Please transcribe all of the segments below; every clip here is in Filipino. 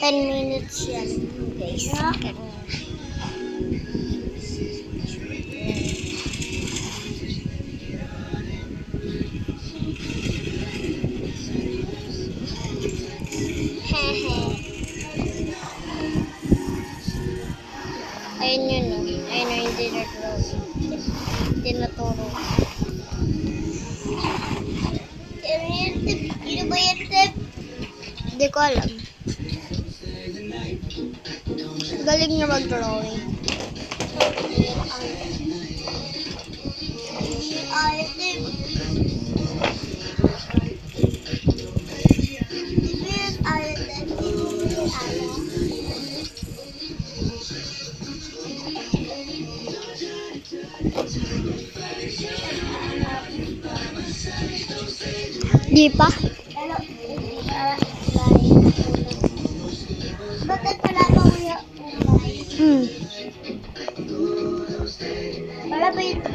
10 minutes yan, guys. Ayun yun, no? Ayun yung tinuturo. Ano ba yan, Tep? Hindi ko alam. Galing niya mag-drawing. Di pa? Bakit pala ba kuya umay? Wala ba yung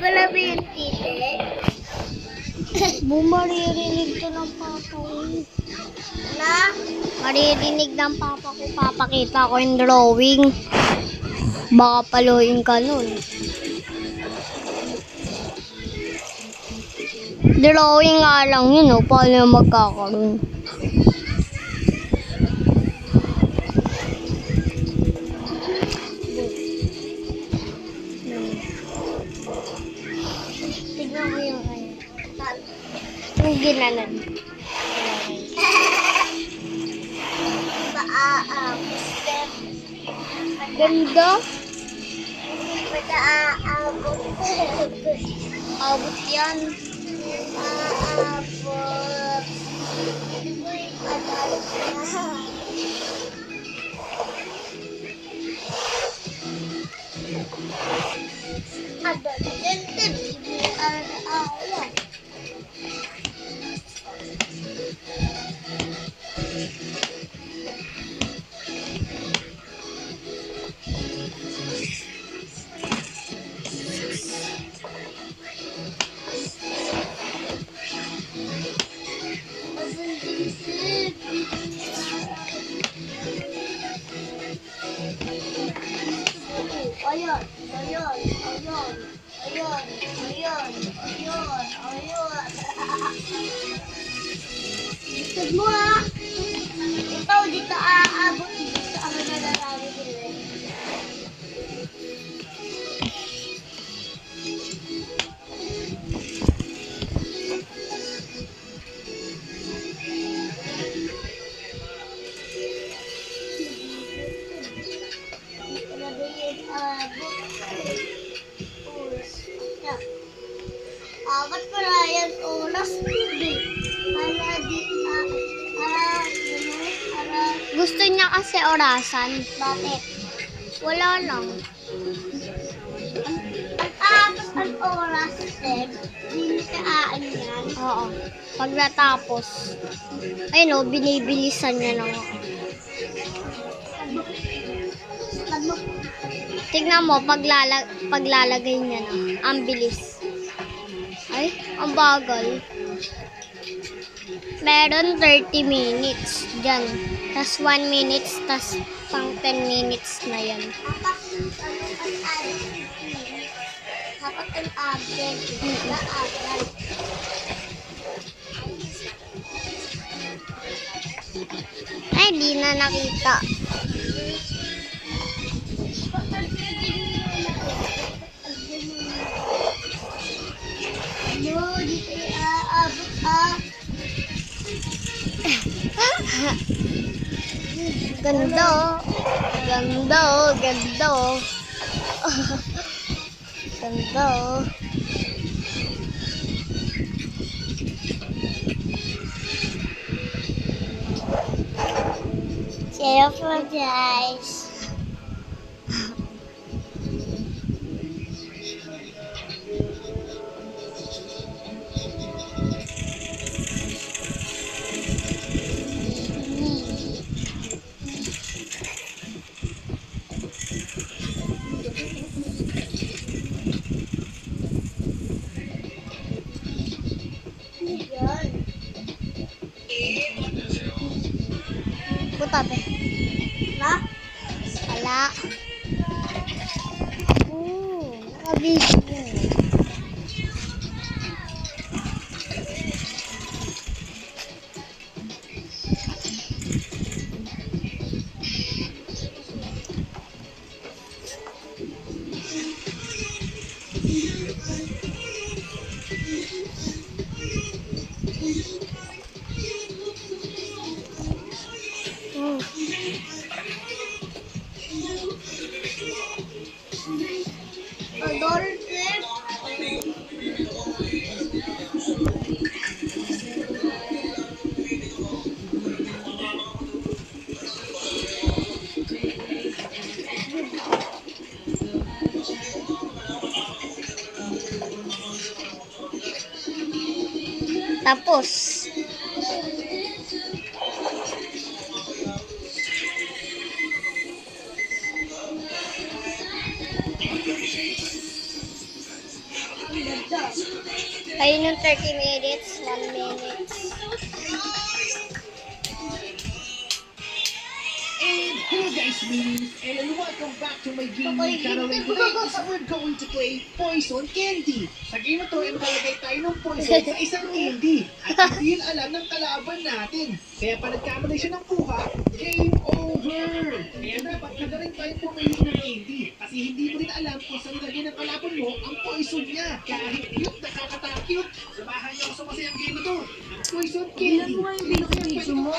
wala ba yung tite? Maririnig to ng papa ko. Na? Maririnig ng papa ko. Papakita ko yung drawing. Baka paluin ka nun. Drawing nga lang yun, oh. Paano magkakaroon? Tignan ko yung yung ginanan. Ganda. Abot yan. Ayun. Gusto mo ha? Ikaw dito aabot dito sa ano na lalaki dito. Ba't para yan oras hindi? Gusto niya kasi orasan. Bakit? Wala lang. Ang oras hindi siya yan. Oo. Pag natapos, ayun o, binibilisan niya lang ako. Tignan mo, paglalagay niya na. Ang bilis. Ay, ang bagal. Meron 30 minutes dyan. Tas 1 minutes, tas pang 10 minutes na yan. Dapat ang object. Ay, di na nakita. dito aabot ah. Ganda oh. Ganda oh. Ganda oh. Ganda oh. Share for guys. Butate. Na? Wala. Nakabisi. Adore trip. Tapos. Ayun yung 30 minutes, 1 minute. And hello guys, Minis, and welcome back to my gaming channel. And today is we're going to play Poison Candy. Sa game na to, ilalagay tayo ng poison sa isang candy. At hindi yun alam ng kalaban natin. Kaya pa nagkamali siya ng kuha, game over. Kaya dapat na rin tayo pumili ng candy. Kasi hindi mo rin alam kung saan nilagay ng kalaban mo ang poison niya. Kahit cute, nakakatakot. Samahan niyo ako sa masayang game na to. Poison Candy. Ilan mo yung binuksan mo?